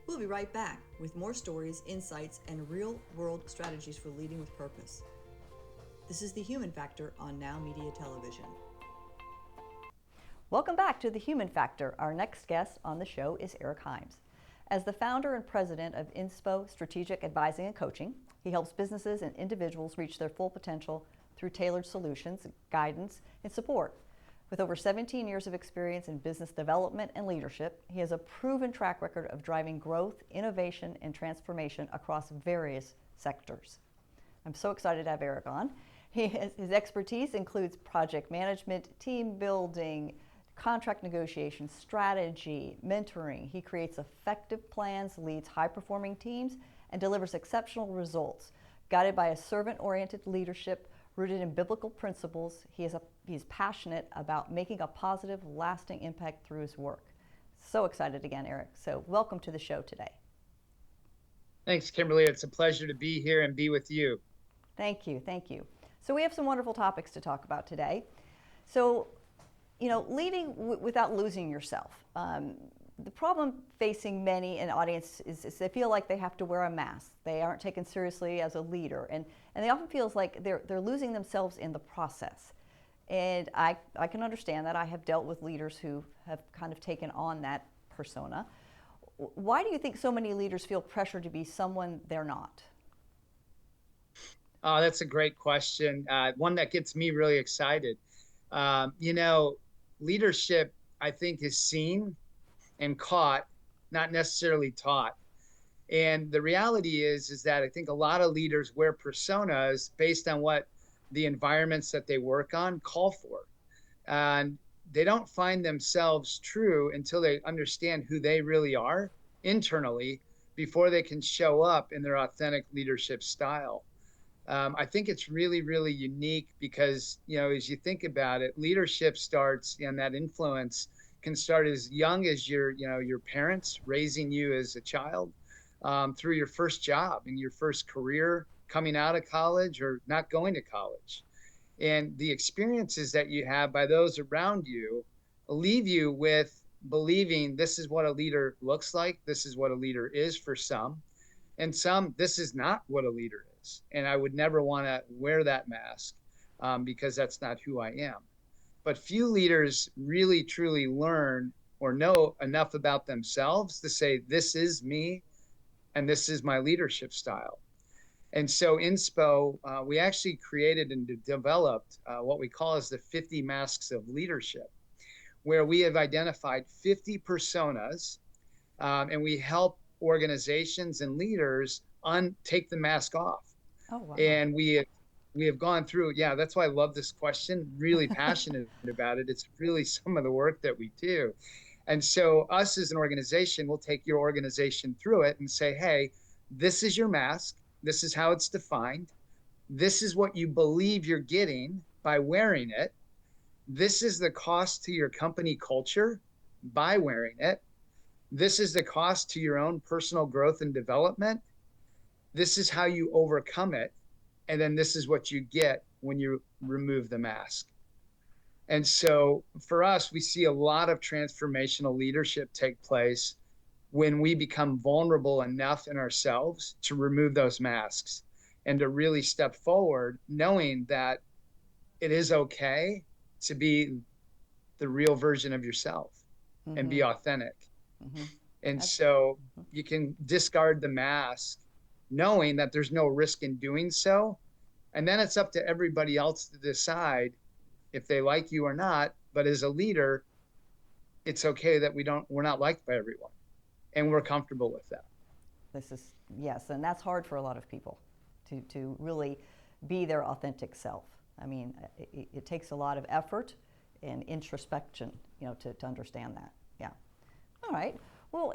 We'll be right back with more stories, insights, and real-world strategies for leading with purpose. This is The Human Factor on Now Media Television. Welcome back to The Human Factor. Our next guest on the show is Eric Himes. As the founder and president of Inspo Strategic Advising and Coaching, he helps businesses and individuals reach their full potential through tailored solutions, guidance, and support. With over 17 years of experience in business development and leadership, he has a proven track record of driving growth, innovation, and transformation across various sectors. I'm so excited to have Eric on. His expertise includes project management, team building, contract negotiation, strategy, mentoring. He creates effective plans, leads high-performing teams, and delivers exceptional results. Guided by a servant-oriented leadership rooted in biblical principles, he's passionate about making a positive, lasting impact through his work. So excited again, Eric. So welcome to the show today. Thanks, Kimberly. It's a pleasure to be here and be with you. Thank you, thank you. So we have some wonderful topics to talk about today. So, leading without losing yourself. The problem facing many in the audience is they feel like they have to wear a mask. They aren't taken seriously as a leader, and they often feel like they're losing themselves in the process. And I can understand that. I have dealt with leaders who have kind of taken on that persona. Why do you think so many leaders feel pressure to be someone they're not? Oh, that's a great question. One that gets me really excited. Leadership, I think, is seen and caught, not necessarily taught. And the reality is that I think a lot of leaders wear personas based on what the environments that they work on call for. And they don't find themselves true until they understand who they really are internally before they can show up in their authentic leadership style. I think it's really, really unique because, as you think about it, leadership starts, and that influence can start as young as your parents raising you as a child, through your first job and your first career, coming out of college or not going to college. And the experiences that you have by those around you leave you with believing this is what a leader looks like, this is what a leader is for some, and some, this is not what a leader is. And I would never want to wear that mask, because that's not who I am. But few leaders really, truly learn or know enough about themselves to say, this is me and this is my leadership style. And so Inspo, we actually created and developed what we call as the 50 Masks of Leadership, where we have identified 50 personas, and we help organizations and leaders take the mask off. Oh, wow. And we have gone through, yeah, that's why I love this question, really passionate about it. It's really some of the work that we do. And so us as an organization, we'll take your organization through it and say, hey, this is your mask. This is how it's defined. This is what you believe you're getting by wearing it. This is the cost to your company culture by wearing it. This is the cost to your own personal growth and development. This is how you overcome it. And then this is what you get when you remove the mask. And so for us, we see a lot of transformational leadership take place when we become vulnerable enough in ourselves to remove those masks and to really step forward, knowing that it is okay to be the real version of yourself, mm-hmm. and be authentic. Mm-hmm. And so you can discard the mask knowing that there's no risk in doing so. And then it's up to everybody else to decide if they like you or not. But as a leader, it's okay that we're not liked by everyone, and we're comfortable with that. Yes, and that's hard for a lot of people to really be their authentic self. I mean, it takes a lot of effort and introspection, to understand that. Yeah. All right. Well,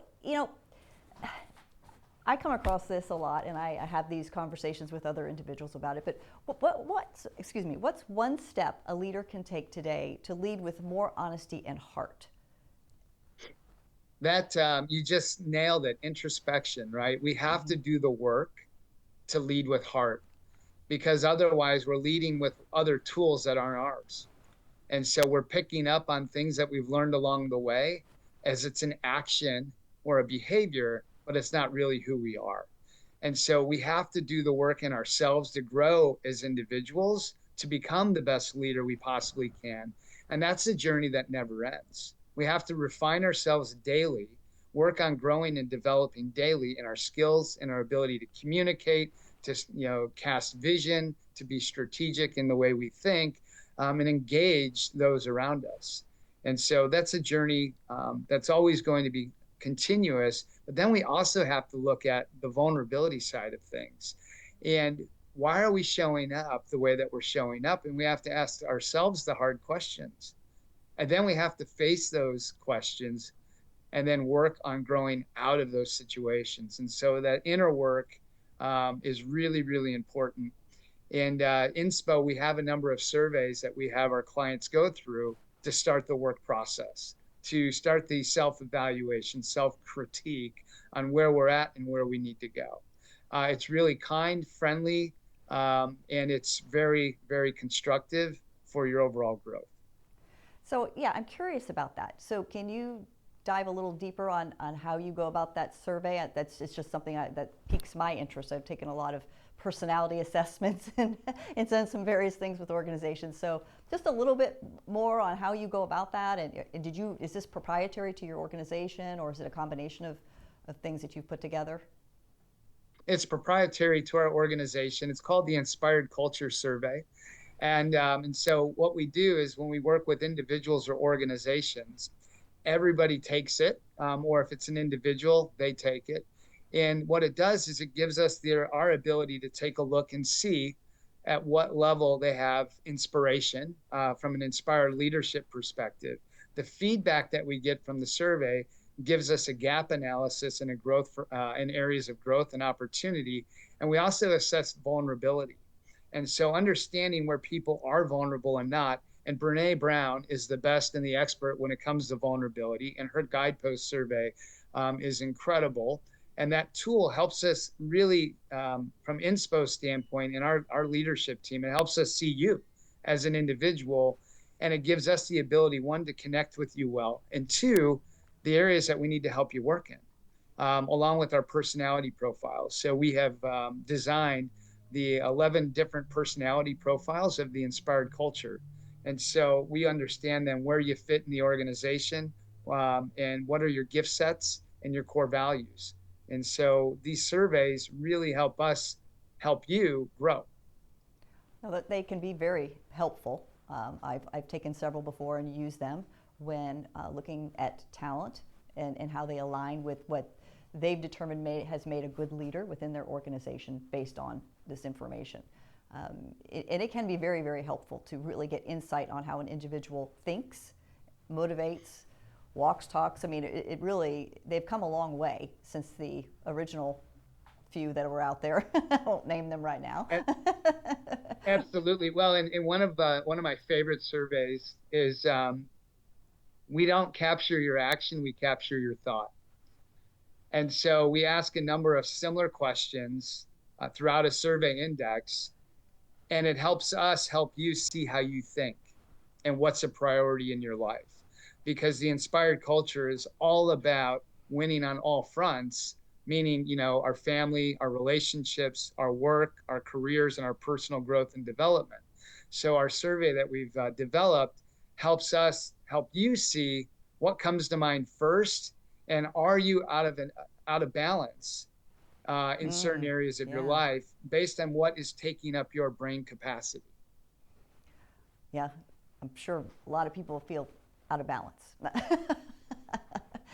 I come across this a lot, and I have these conversations with other individuals about it. But what's one step a leader can take today to lead with more honesty and heart? That you just nailed it. Introspection, right? We have to do the work to lead with heart, because otherwise we're leading with other tools that aren't ours. And so we're picking up on things that we've learned along the way as it's an action or a behavior, but it's not really who we are. And so we have to do the work in ourselves to grow as individuals, to become the best leader we possibly can. And that's a journey that never ends. We have to refine ourselves daily, work on growing and developing daily in our skills and our ability to communicate, to cast vision, to be strategic in the way we think, and engage those around us. And so that's a journey that's always going to be continuous. But then we also have to look at the vulnerability side of things. And why are we showing up the way that we're showing up? And we have to ask ourselves the hard questions. And then we have to face those questions and then work on growing out of those situations. And so that inner work is really, really important. And Inspo, we have a number of surveys that we have our clients go through to start the work process, to start the self-evaluation, self-critique on where we're at and where we need to go. It's really kind, friendly, and it's very, very constructive for your overall growth. So yeah, I'm curious about that. So can you dive a little deeper on how you go about that survey? It's just something that piques my interest. I've taken a lot of personality assessments and done some various things with organizations. So just a little bit more on how you go about that. And is this proprietary to your organization, or is it a combination of things that you've put together? It's proprietary to our organization. It's called the Inspired Culture Survey. And so what we do is when we work with individuals or organizations, everybody takes it, or if it's an individual, they take it. And what it does is it gives us our ability to take a look and see at what level they have inspiration from an inspired leadership perspective. The feedback that we get from the survey gives us a gap analysis and a growth in areas of growth and opportunity. And we also assess vulnerability. And so understanding where people are vulnerable and not, and Brene Brown is the best and the expert when it comes to vulnerability, and her guidepost survey is incredible. And that tool helps us really, from Inspo's standpoint and our leadership team, it helps us see you as an individual. And it gives us the ability, one, to connect with you well, and two, the areas that we need to help you work in, along with our personality profiles. So we have designed the 11 different personality profiles of the inspired culture. And so we understand then where you fit in the organization, and what are your gift sets and your core values. And so these surveys really help us help you grow. Now, they can be very helpful. I've taken several before and used them when looking at talent and how they align with what they've determined has made a good leader within their organization based on this information. And it can be very, very helpful to really get insight on how an individual thinks, motivates, walks, talks. I mean, it really, they've come a long way since the original few that were out there. I won't name them right now. Absolutely. Well, and one of my favorite surveys is we don't capture your action, we capture your thought. And so we ask a number of similar questions throughout a survey index, and it helps us help you see how you think and what's a priority in your life. Because the inspired culture is all about winning on all fronts, meaning, our family, our relationships, our work, our careers, and our personal growth and development. So our survey that we've developed helps us help you see what comes to mind first, and are you out of balance in certain areas of your life based on what is taking up your brain capacity. Yeah, I'm sure a lot of people feel out of balance.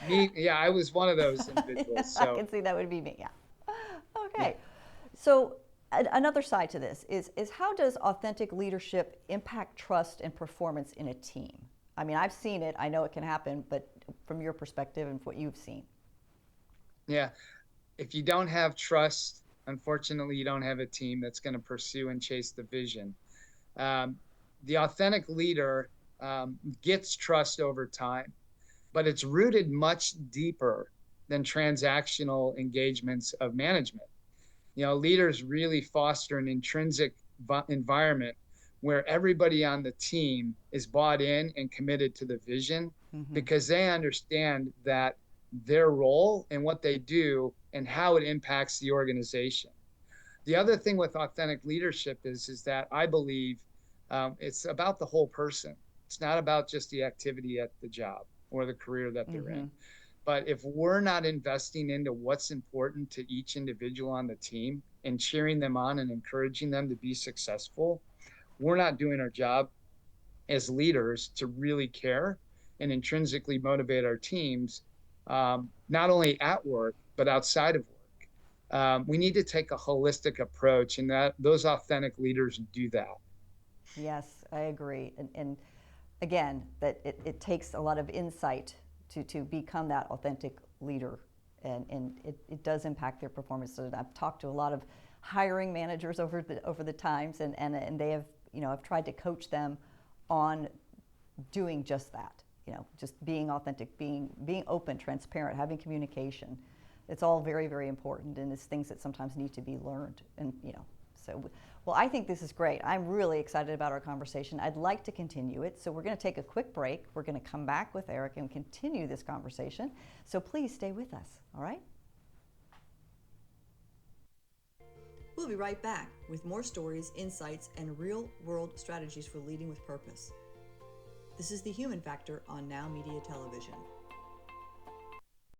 I was one of those individuals. So. I can see that would be me, yeah. Okay, yeah. So another side to this is how does authentic leadership impact trust and performance in a team? I mean, I've seen it, I know it can happen, but from your perspective and what you've seen. Yeah, if you don't have trust, unfortunately, you don't have a team that's going to pursue and chase the vision. The authentic leader gets trust over time, but it's rooted much deeper than transactional engagements of management. Leaders really foster an intrinsic environment where everybody on the team is bought in and committed to the vision, because they understand that their role and what they do and how it impacts the organization. The other thing with authentic leadership is that I believe it's about the whole person. It's not about just the activity at the job or the career that they're in. But if we're not investing into what's important to each individual on the team and cheering them on and encouraging them to be successful, we're not doing our job as leaders to really care and intrinsically motivate our teams, not only at work, but outside of work. We need to take a holistic approach, and that those authentic leaders do that. Yes, I agree. And again, that it takes a lot of insight to become that authentic leader. And it does impact their performance. So I've talked to a lot of hiring managers over the times, and they have, I've tried to coach them on doing just that. Just being authentic, being open, transparent, having communication. It's all very, very important, and it's things that sometimes need to be learned. And so, well, I think this is great. I'm really excited about our conversation. I'd like to continue it, so we're going to take a quick break. We're going to come back with Eric and continue this conversation. So please stay with us. All right? We'll be right back with more stories, insights, and real-world strategies for leading with purpose. This is The Human Factor on Now Media Television.